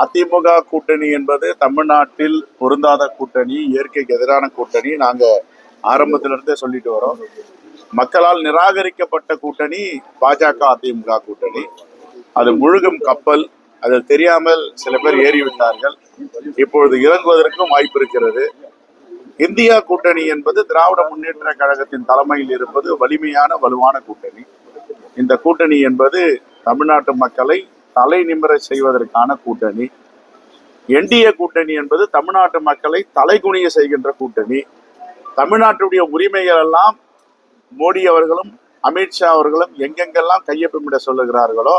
அதிமுக கூட்டணி என்பது தமிழ்நாட்டில் பொருந்தாத கூட்டணி, இயற்கைக்கு எதிரான கூட்டணி. நாங்க ஆரம்பத்திலிருந்தே சொல்லிட்டு வரோம். மக்களால் நிராகரிக்கப்பட்ட கூட்டணி பாஜக அதிமுக கூட்டணி. அது முழுகும் கப்பல். அதில் தெரியாமல் சில பேர் ஏறிவிட்டார்கள். இப்பொழுது இறங்குவதற்கும் வாய்ப்பு இருக்கிறது. இந்தியா கூட்டணி என்பது திராவிட முன்னேற்ற கழகத்தின் தலைமையில் இருப்பது வலிமையான வலுவான கூட்டணி. இந்த கூட்டணி என்பது தமிழ்நாட்டு மக்களை தலை நிமிர செய்வதற்கான கூட்டணி. என்டிஏ கூட்டணி என்பது தமிழ்நாட்டு மக்களை தலைகுனிய செய்கின்ற கூட்டணி. தமிழ்நாட்டுடைய உரிமைகள் எல்லாம் மோடி அவர்களும் அமித்ஷா அவர்களும் எங்கெங்கெல்லாம் கையொப்பமிட சொல்லுகிறார்களோ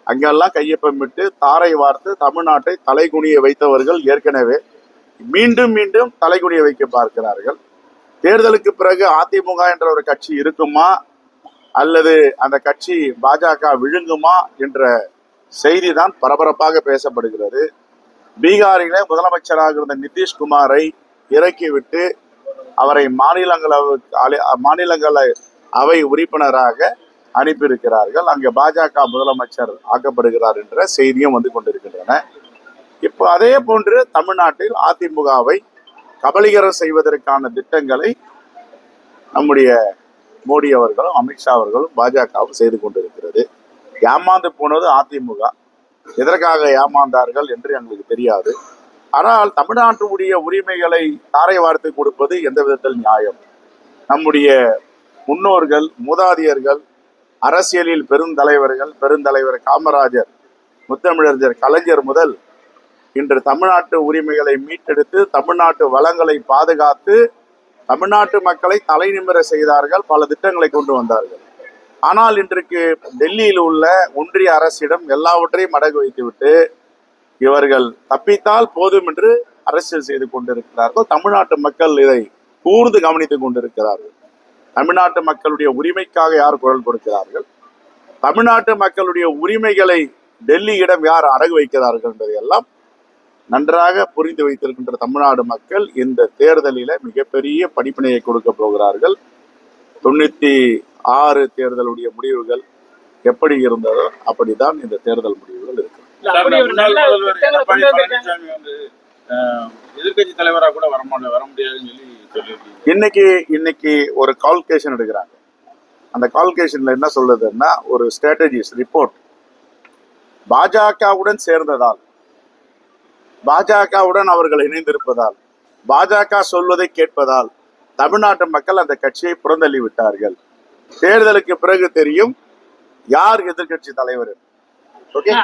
அங்கெல்லாம் கையொப்பமிட்டு தாரை வார்த்து தமிழ்நாட்டை தலைகுனிய வைத்தவர்கள் ஏற்கனவே மீண்டும் மீண்டும் தலைகுனிய வைக்க பார்க்கிறார்கள். தேர்தலுக்கு பிறகு அதிமுக என்ற ஒரு கட்சி இருக்குமா அல்லது அந்த கட்சி பாஜக விழுங்குமா என்ற செய்தி தான் பரபரப்பாக பேசப்படுகிறது. பீகாரிலே முதலமைச்சராக இருந்த நிதிஷ்குமாரை இறக்கிவிட்டு அவரை மாநிலங்களவை அவை உறுப்பினராக அனுப்பியிருக்கிறார்கள். அங்கே பாஜக முதலமைச்சர் ஆக்கப்படுகிறார் என்ற செய்தியும் வந்து கொண்டிருக்கின்றன. இப்போ அதே போன்று தமிழ்நாட்டில் அதிமுகவை கபலீகரம் செய்வதற்கான திட்டங்களை நம்முடைய மோடி அவர்களும் அமித்ஷா அவர்களும் பாஜகவும் செய்து கொண்டிருக்கிறது. ஏமாந்து போனது அதிமுக. எதற்காக ஏமாந்தார்கள் என்று எங்களுக்கு தெரியாது. ஆனால் தமிழ்நாட்டுடைய உரிமைகளை தாரை வார்த்து கொடுப்பது எந்த விதத்தில் நியாயம்? நம்முடைய முன்னோர்கள், மூதாதையர்கள், அரசியலில் பெருந்தலைவர் காமராஜர், முத்தமிழறிஞர் கலைஞர் முதல் இன்று தமிழ்நாட்டு உரிமைகளை மீட்டெடுத்து தமிழ்நாட்டு வளங்களை பாதுகாத்து தமிழ்நாட்டு மக்களை தலை நிமிர செய்தார்கள். பல திட்டங்களை கொண்டு வந்தார்கள். ஆனால் இன்றைக்கு டெல்லியில் உள்ள ஒன்றிய அரசிடம் எல்லாவற்றையும் அடகு வைத்துவிட்டு இவர்கள் தப்பித்தால் போதும் என்று அரசியல் செய்து கொண்டிருக்கிறார்கள். தமிழ்நாட்டு மக்கள் இதை கூர்ந்து கவனித்துக் கொண்டிருக்கிறார்கள். தமிழ்நாட்டு மக்களுடைய உரிமைக்காக யார் குரல் கொடுக்கிறார்கள்? தமிழ்நாட்டு மக்களுடைய உரிமைகளை டெல்லியிடம் யார் அடகு வைக்கிறார்கள் என்பதையெல்லாம் நன்றாக புரிந்து வைத்திருக்கின்ற தமிழ்நாடு மக்கள் இந்த தேர்தலில மிகப்பெரிய படிப்பினையை கொடுக்க போகிறார்கள். 96 தேர்தலுடைய முடிவுகள் எப்படி இருந்ததோ அப்படிதான் இந்த தேர்தல் முடிவுகள் இருக்கு. எதிர்கட்சி தலைவராக கூட வர முடியாதுன்னு சொல்லி இன்னைக்கு ஒரு கால்குலேஷன் எடுக்கிறாங்க. அந்த கால்குலேஷன்ல என்ன சொல்லுதுன்னா, ஒரு ஸ்ட்ராட்டஜிஸ் ரிப்போர்ட் பாஜகவுடன் சேர்ந்ததால், பாஜகவுடன் அவர்கள் இணைந்திருப்பதால், பாஜக சொல்வதை கேட்பதால் தமிழ்நாட்டு மக்கள் அந்த கட்சியை புறந்தள்ளி விட்டார்கள். தேர்தலுக்கு பிறகு தெரியும் யார் எதிர்கட்சி தலைவர்.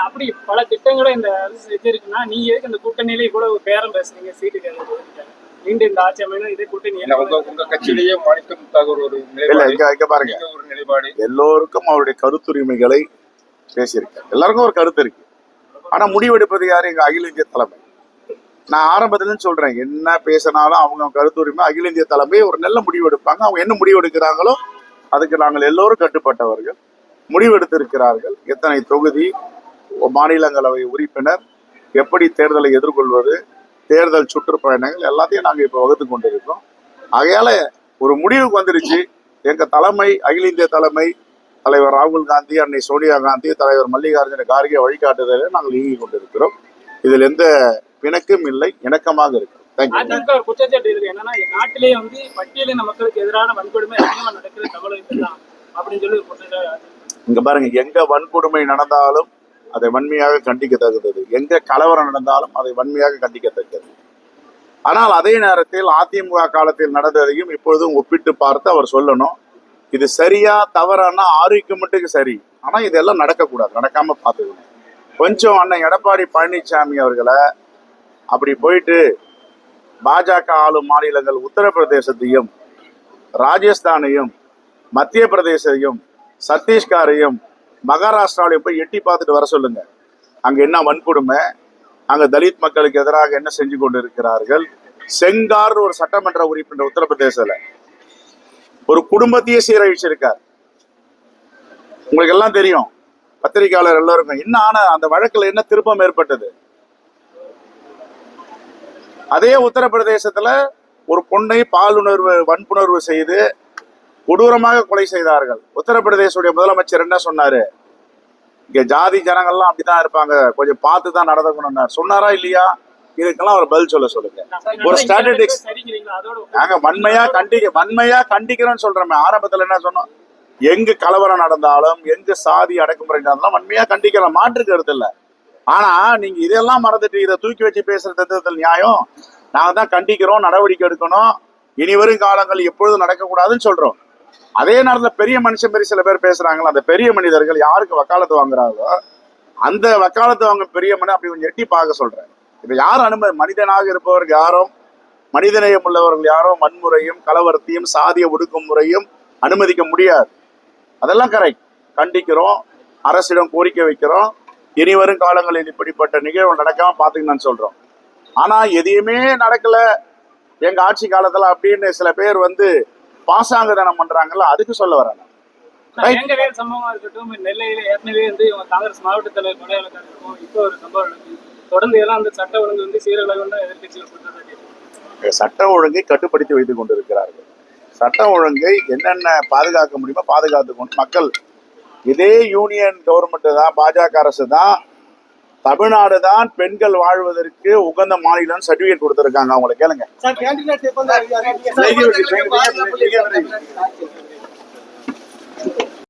அப்படி பல திட்டங்களை இந்த அரசு இருக்குன்னா நீங்க எதுக்கு இந்த கூட்டணியில கூட பேரம் பேசுறீங்க? சீட்டு மீண்டும் இந்த ஆட்சி அமையணும் இதே கூட்டணி உங்க கட்சியிலேயே மாணிக்கம் ஒரு பாருங்க, ஒரு நிலைப்பாடு எல்லோருக்கும் அவருடைய கருத்துரிமைகளை பேசியிருக்காரு. எல்லாருக்கும் ஒரு கருத்து இருக்கு. ஆனா முடிவெடுப்பது யாரு? எங்க அகில இந்திய தலைமை. நான் ஆரம்பத்துல சொல்றேன், என்ன பேசினாலும் அவங்க கருத்துரிமை அகில இந்திய தலைமை ஒரு நல்ல முடிவு எடுப்பாங்க. அவங்க என்ன முடிவு எடுக்கிறாங்களோ அதுக்கு நாங்கள் எல்லோரும் கட்டுப்பட்டவர்கள். முடிவெடுத்திருக்கிறார்கள். எத்தனை தொகுதி, மாநிலங்களவை உறுப்பினர், எப்படி தேர்தலை எதிர்கொள்வது, தேர்தல் சுற்றுப்பயணங்கள் எல்லாத்தையும் நாங்கள் இப்போ வகுத்து கொண்டிருக்கோம். ஆகையால ஒரு முடிவுக்கு வந்துருச்சு. எங்க தலைமை, அகில இந்திய தலைமை, தலைவர் ராகுல் காந்தி, அன்னை சோனியா காந்தி, தலைவர் மல்லிகார்ஜுன கார்கே வழிகாட்டுதலை நாங்கள் இயங்கிக் கொண்டிருக்கிறோம். இதில் எந்த பிணக்கும் இல்லை, இணக்கமாக இருக்கிறோம். குற்றச்சாட்டு இருக்கு என்னன்னா, நாட்டிலேயே வந்து பட்டியலின மக்களுக்கு எதிரான வன்கொடுமை அதிகமாக நடக்கிற தமிழகத்தில் அப்படின்னு சொல்லி குற்றச்சாட்டு. இங்க பாருங்க, எங்க வன்கொடுமை நடந்தாலும் அதை வன்மையாக கண்டிக்கத்தக்கது, எங்க கலவரம் நடந்தாலும் அதை வன்மையாக கண்டிக்கத்தக்கது. ஆனால் அதே நேரத்தில் அதிமுக காலத்தில் நடந்ததையும் இப்பொழுதும் ஒப்பிட்டு பார்த்து அவர் சொல்லணும், இது சரியா தவறானா ஆரோக்கியம் மட்டும் சரி, ஆனா இதெல்லாம் நடக்கக்கூடாது, நடக்காம பார்த்துக்கணும். கொஞ்சம் அண்ணன் எடப்பாடி பழனிசாமி அவர்களை அப்படி போயிட்டு பாஜக ஆளும் மாநிலங்கள் உத்தரப்பிரதேசத்தையும் ராஜஸ்தானையும் மத்திய பிரதேசத்தையும் சத்தீஸ்கரையும் மகாராஷ்டிராவையும் போய் எட்டி பார்த்துட்டு வர சொல்லுங்க. அங்க என்ன வன்கொடுமை, அங்க தலித் மக்களுக்கு எதிராக என்ன செஞ்சு கொண்டு இருக்கிறார்கள். செங்கார் ஒரு சட்டமன்ற உறுப்பினர் உத்தரப்பிரதேசத்துல ஒரு குடும்பத்தையே சீரழிச்சிருக்கார். உங்களுக்கு எல்லாம் தெரியும், பத்திரிகையாளர் எல்லாருக்கும். என்ன ஆன அந்த வழக்குல என்ன திருப்பம் ஏற்பட்டது? அதே உத்தரப்பிரதேசத்துல ஒரு பொண்ணை பாலுணர்வு வன்புணர்வு செய்து கொடூரமாக கொலை செய்தார்கள். உத்தரப்பிரதேசனுடைய முதலமைச்சர் என்ன சொன்னாரு? இங்க ஜாதி ஜனங்கள்லாம் அப்படிதான் இருப்பாங்க, கொஞ்சம் பார்த்து தான் நடந்துக்கணும் சொன்னாரா இல்லையா? இதுக்கெல்லாம் ஒரு பதில் சொல்லுங்க. ஒரு ஸ்டாட்டிஸ்டிக்ஸ் நாங்க வன்மையா கண்டிக்கிறோம்னு சொல்றோமே. ஆரம்பத்துல என்ன சொன்னோம்? எங்கு கலவரம் நடந்தாலும், எங்கு சாதி அடக்குமுறை நடந்தாலும் வன்மையா கண்டிக்கலாம், மாற்று கருத்து இல்ல. ஆனா நீங்க இதெல்லாம் மறந்துட்டு இதை தூக்கி வச்சு பேசுறது நியாயம்? நாங்க தான் கண்டிக்கிறோம், நடவடிக்கை எடுக்கணும், இனி வரும் காலங்கள் எப்பொழுதும் நடக்கக்கூடாதுன்னு சொல்றோம். அதே நேரத்துல பெரிய மனுஷன் மாரி சில பேர் பேசுறாங்களா, அந்த பெரிய மனிதர்கள் யாருக்கு வக்காலத்து வாங்குறாங்களோ அந்த வக்காலத்து வாங்க பெரிய மனிதன் அப்படி கொஞ்சம் எட்டி பார்க்க சொல்றேன். இப்ப யாரும் அனுமதி, மனிதனாக இருப்பவர்கள் யாரும், மனிதநேயம் உள்ளவர்கள் யாரும் வன்முறையும் கலவரத்தையும் சாதிய ஒடுக்குமுறையும் அனுமதிக்க முடியாது. அதெல்லாம் கரெக்ட், கண்டிக்கிறோம், அரசிடம் கோரிக்கை வைக்கிறோம், இனி வரும் காலங்களில் இப்படிப்பட்ட நிகழ்வு நடக்காம பாத்துக்கணும்னு சொல்றோம். ஆனா எதையுமே நடக்கல எங்க ஆட்சி காலத்துல அப்படின்னு சில பேர் பாசாங்கதனம் பண்றாங்கல்ல, அதுக்கு சொல்ல வராங்க. சம்பவமா இருக்கட்டும், நெல்லையில ஏற்கனவே காங்கிரஸ் மாவட்ட தலைவர் கொலையாளர்கள் இருக்கும், இப்போ ஒரு சம்பவம் நடக்குது. தொடர்ந்து எல்லாம் அந்த சட்ட ஒழுங்கு சீரழிவு எதிர்கட்சிகள் சட்ட ஒழுங்கை கட்டுப்படுத்தி வைத்துக் கொண்டிருக்கிறார்கள். சட்ட ஒழுங்கை என்னென்ன பாதுகாக்க முடியுமோ பாதுகாத்து கொண்டு மக்கள், இதே யூனியன் கவர்மெண்ட் தான், பாஜக அரசு தான், தமிழ்நாடு தான் பெண்கள் வாழ்வதற்கு உகந்த மாநிலம் சர்டிபிகேட் கொடுத்திருக்காங்க. அவங்களை கேளுங்க.